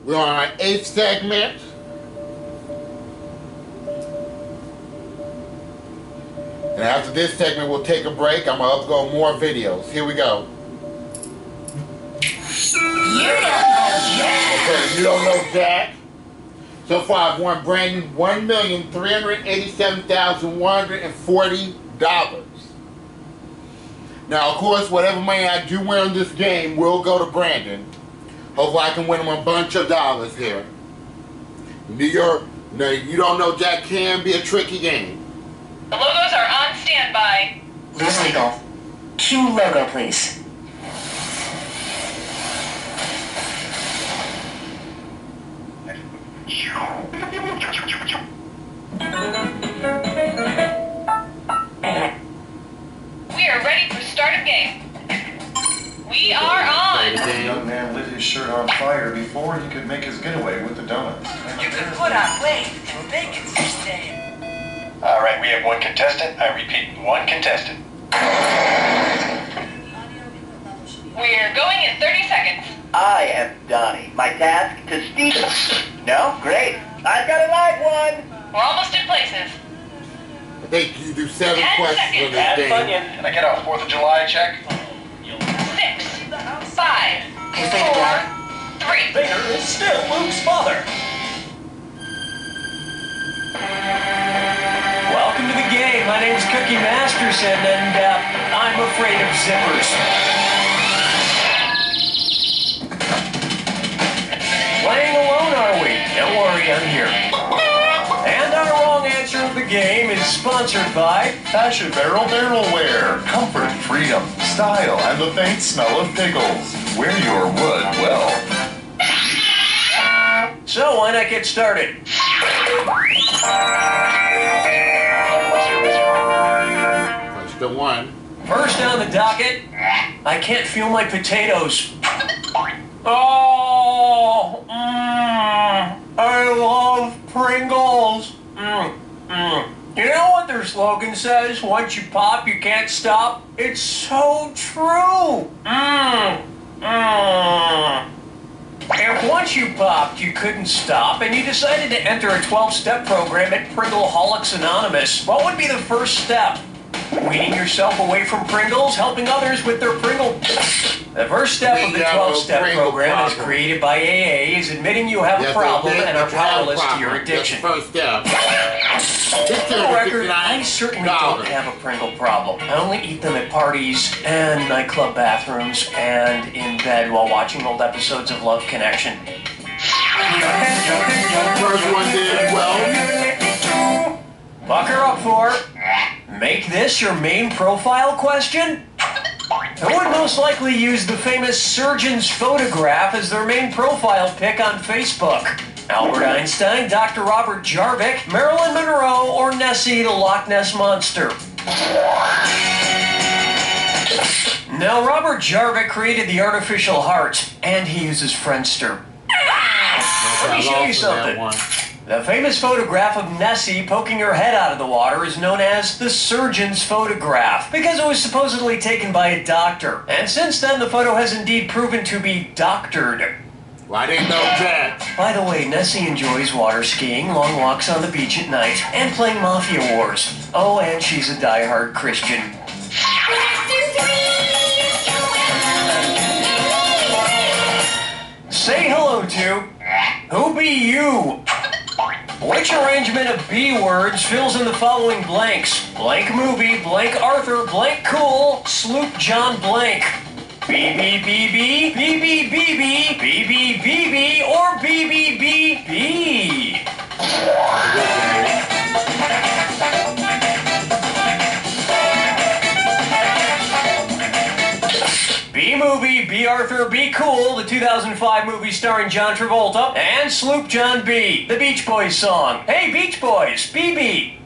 We're on our 8th segment. And after this segment, we'll take a break. I'm going to upload more videos. Here we go. You don't know Jack. Okay, you don't know Jack. So far, I've won Brandon $1,387,140. Now, of course, whatever money I do win on this game will go to Brandon. Hopefully, I can win him a bunch of dollars here. New York, now, you don't know Jack can be a tricky game. The logos are on standby. Loose legal. Cue logo, please. We are ready for start of game. We are on. The young man lit his shirt on fire before he could make his getaway with the donuts. You can put on weight and make it sustain. All right, we have one contestant. I repeat, one contestant. We're going in 30 seconds. I am Donnie. My task to steal. No? Great. I've got a live one. We're almost in places. I think you do 7 10 questions seconds. on this Add game. Bunyan. Can I get a 4th of July check? 6, 5, 4, 3. Vader is still Luke's father. Welcome to the game. My name's Cookie Masterson, and I'm afraid of zippers. Playing alone, are we? Don't worry, I'm here. And our wrong answer of the game is sponsored by Fashion Barrelware. Comfort, freedom, style, and the faint smell of pickles. Wear your wood well. So why not get started? Question 1. First on the docket, I can't feel my potatoes. Oh, I love Pringles. You know what their slogan says? Once you pop, you can't stop. It's so true. If once you popped, you couldn't stop, and you decided to enter a 12-step program at Pringleholics Anonymous, what would be the first step? Weaning yourself away from Pringles, helping others with their Pringle. The first step of the 12-step program, as created by AA, is admitting you have a problem and are powerless to your addiction. That's the first step. For the record, I certainly don't have a Pringle problem. I only eat them at parties and nightclub bathrooms and in bed while watching old episodes of Love Connection. First one did well. Buck her up for it. Make this your main profile question? Who would most likely use the famous surgeon's photograph as their main profile pic on Facebook? Albert Einstein, Dr. Robert Jarvik, Marilyn Monroe, or Nessie the Loch Ness Monster? Now, Robert Jarvik created the artificial heart, and he uses Friendster. Let me show you something. The famous photograph of Nessie poking her head out of the water is known as the surgeon's photograph because it was supposedly taken by a doctor. And since then, the photo has indeed proven to be doctored. Well, I didn't know that. By the way, Nessie enjoys water skiing, long walks on the beach at night, and playing Mafia Wars. Oh, and she's a diehard Christian. Say hello to Who Be You? Which arrangement of B words fills in the following blanks? Blank movie, blank Arthur, blank cool, Sloop John blank. BBBB, BBBB, BBBB, or BBBB. B-movie, B. Arthur, Be Cool, the 2005 movie starring John Travolta, and Sloop John B., the Beach Boys song. Hey, Beach Boys, BB.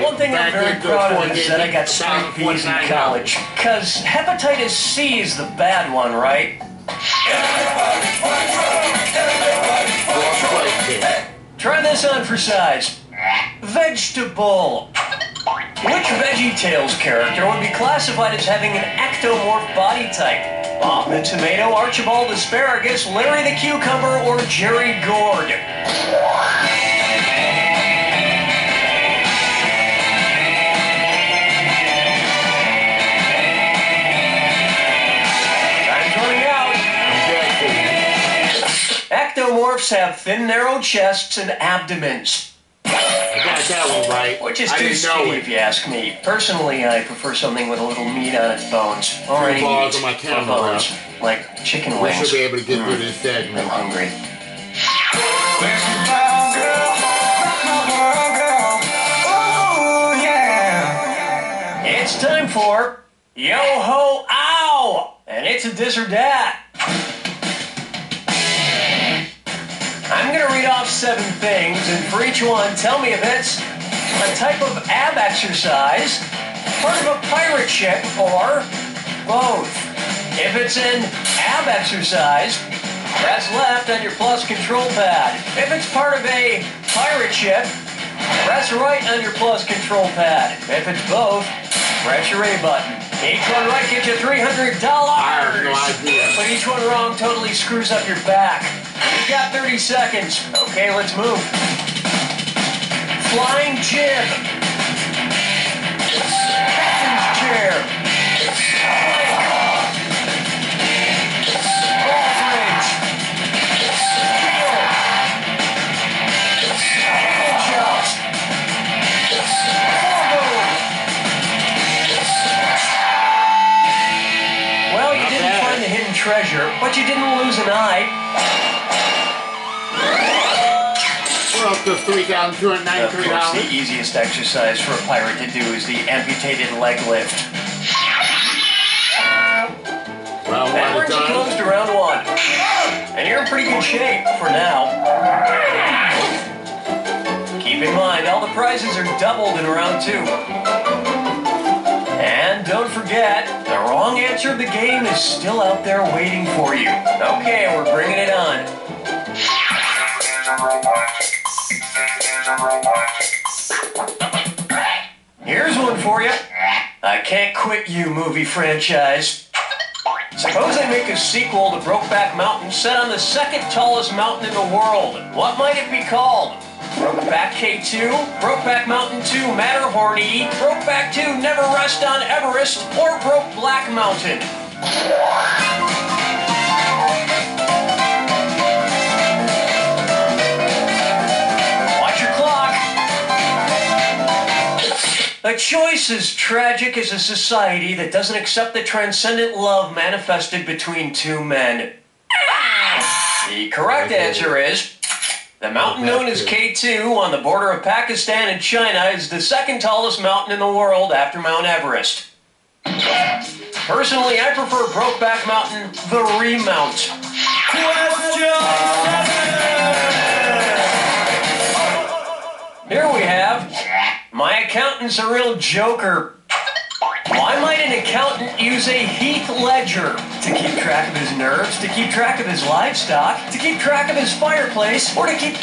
One thing I'm very proud of is that I got straight B's in college, because hepatitis C is the bad one, right? Try this on for size. Vegetable. Which VeggieTales character would be classified as having an ectomorph body type? Bob the Tomato, Archibald Asparagus, Larry the Cucumber, or Jerry Gourd? Time's running out. Ectomorphs have thin, narrow chests and abdomens. I got that one right. Which is I too didn't know skinny it. if you ask me. Personally, I prefer something with a little meat on its bones. Or any balls meat on my or camera, bones. Like chicken We wings. should be able to get through this I'm segment. hungry. It's time for Yo Ho Ow! And it's a this or that. I'm gonna read off 7 things, and for each one, tell me if it's a type of ab exercise, part of a pirate ship, or both. If it's an ab exercise, press left on your plus control pad. If it's part of a pirate ship, press right on your plus control pad. If it's both, press your A button. Each one right gets you $300. I have no idea. But each one wrong totally screws up your back. You've got 30 seconds. Okay, let's move. Flying jib. Captain's chair. Ball bridge. Wheel. Ankle jump. Forward. Well, you didn't bad. find the hidden treasure, but you didn't lose an eye. We're up to Of course, $3,293. the easiest exercise for a pirate to do is the amputated leg lift. Well, That we're brings you done. close to round 1. And you're in pretty good shape for now. Keep in mind, all the prizes are doubled in round 2. And don't forget, the wrong answer of the game is still out there waiting for you. Okay, we're bringing it on. Here's one for you. I Can't Quit You movie franchise. Suppose they make a sequel to Brokeback Mountain set on the 2nd tallest mountain in the world. What might it be called? Brokeback K2, Brokeback Mountain 2 Matterhorn E, Brokeback 2 Never Rest on Everest, or Broke Black Mountain? Watch your clock. The choice is tragic as a society that doesn't accept the transcendent love manifested between 2 men. The correct answer is the mountain known as K2 on the border of Pakistan and China is the 2nd tallest mountain in the world after Mount Everest. Personally, I prefer Brokeback Mountain, the remount. Here we have, my accountant's a real joker. Why might an accountant use a Heath ledger? To keep track of his nerves, to keep track of his livestock, to keep track of his fireplace, or to keep...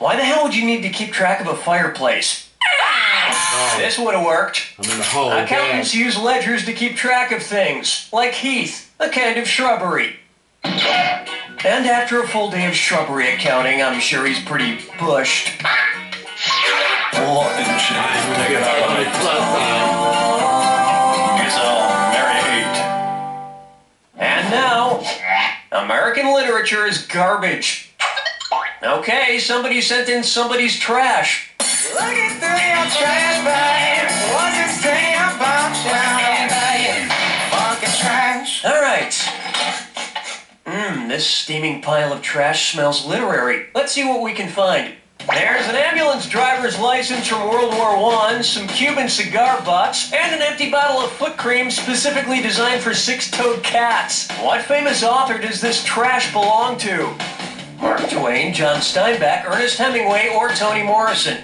Why the hell would you need to keep track of a fireplace? This would have worked. I'm in the hole. Accountants use ledgers to keep track of things, like heath, a kind of shrubbery. And after a full day of shrubbery accounting, I'm sure he's pretty bushed. What did you take it out of me? Guess I'll marry 8. And now, American literature is garbage. Okay, somebody sent in somebody's trash. Looking through your trash bag, what's it say about you? Fucking trash. All right. This steaming pile of trash smells literary. Let's see what we can find. There's an ambulance driver's license from World War I, some Cuban cigar butts, and an empty bottle of foot cream specifically designed for 6-toed cats. What famous author does this trash belong to? Mark Twain, John Steinbeck, Ernest Hemingway, or Toni Morrison?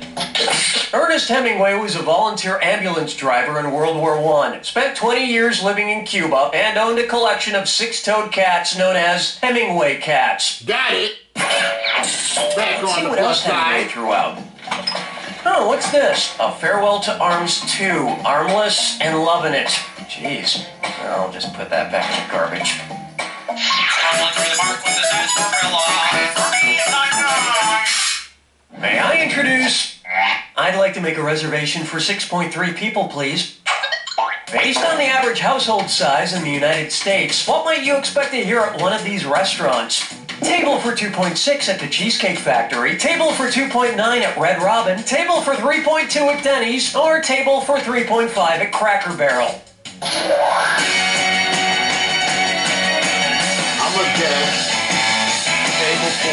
Ernest Hemingway was a volunteer ambulance driver in World War I, spent 20 years living in Cuba, and owned a collection of 6-toed cats known as Hemingway cats. Got it. Back Let's on see the what plus else Hemingway side. threw out. Oh, what's this? A Farewell to Arms 2. Armless and loving it. Jeez. I'll just put that back in the garbage. May I introduce? I'd like to make a reservation for 6.3 people, please. Based on the average household size in the United States, what might you expect to hear at one of these restaurants? Table for 2.6 at the Cheesecake Factory, table for 2.9 at Red Robin, table for 3.2 at Denny's, or table for 3.5 at Cracker Barrel. I'm gonna guess table 4.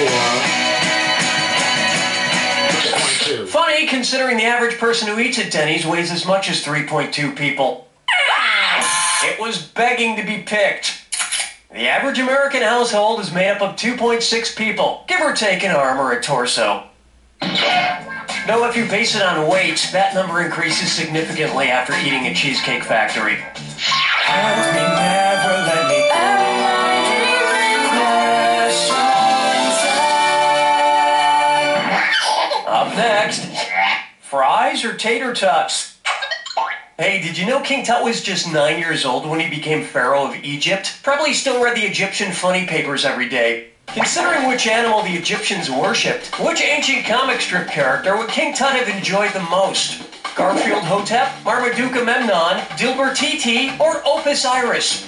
3.2. Funny, considering the average person who eats at Denny's weighs as much as 3.2 people. It was begging to be picked. The average American household is made up of 2.6 people, give or take an arm or a torso. Though if you base it on weight, that number increases significantly after eating at Cheesecake Factory. Up next, fries or tater tots? Hey, did you know King Tut was just 9 years old when he became Pharaoh of Egypt? Probably still read the Egyptian funny papers every day. Considering which animal the Egyptians worshipped, which ancient comic strip character would King Tut have enjoyed the most? Garfield Hotep, Marmaduke Memnon, Dilbert TT, or Opus Iris?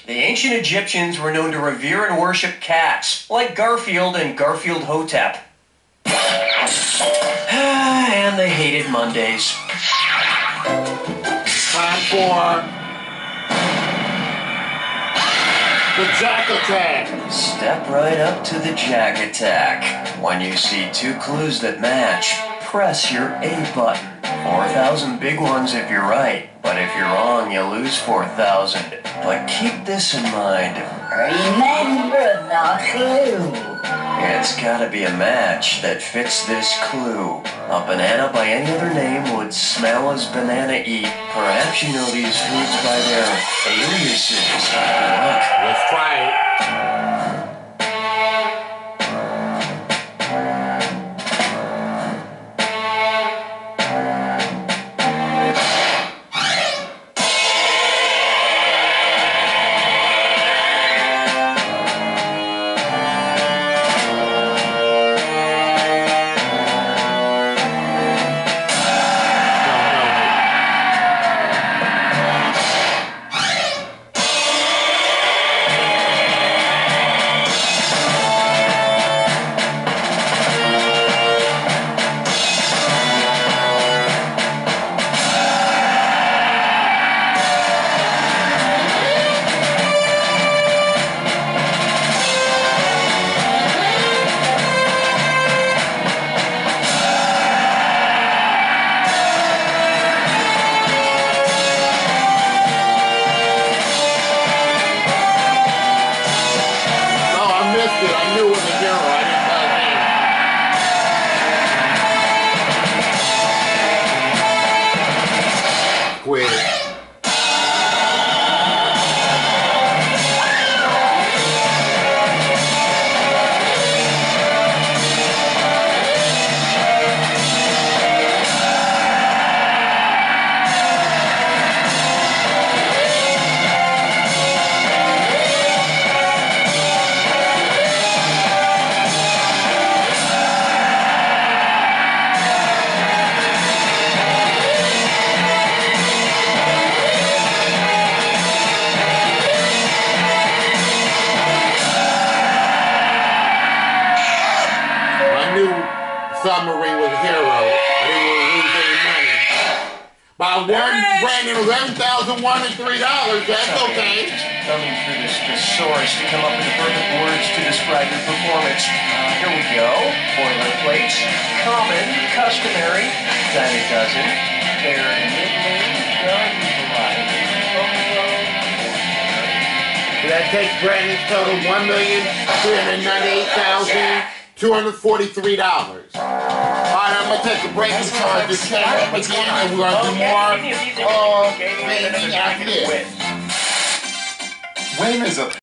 The ancient Egyptians were known to revere and worship cats, like Garfield and Garfield Hotep. And they hated Mondays. Time for the Jack Attack. Step right up to the Jack Attack. When you see two clues that match, press your A button. 4,000 big ones if you're right, but if you're wrong, you lose 4,000. But keep this in mind. Remember the clue. It's gotta be a match that fits this clue. A banana by any other name would smell as banana-y. Perhaps you know these foods by their aliases. Look. Let's try it. I knew it was a hero. I didn't tell him. Quit. Submarine was a hero. I didn't want to lose any money. But I won Brandon $11,103. That's okay. Coming through this thesaurus to come up with the perfect words to describe your performance. Here we go. Boilerplate. Common. Customary. Dime a dozen. Fair and middling. Garden variety. So that takes Brandon's total $1,398,243. All right, I'm gonna take a break and charge this channel up again, and we're gonna do more gaming after this. Win is a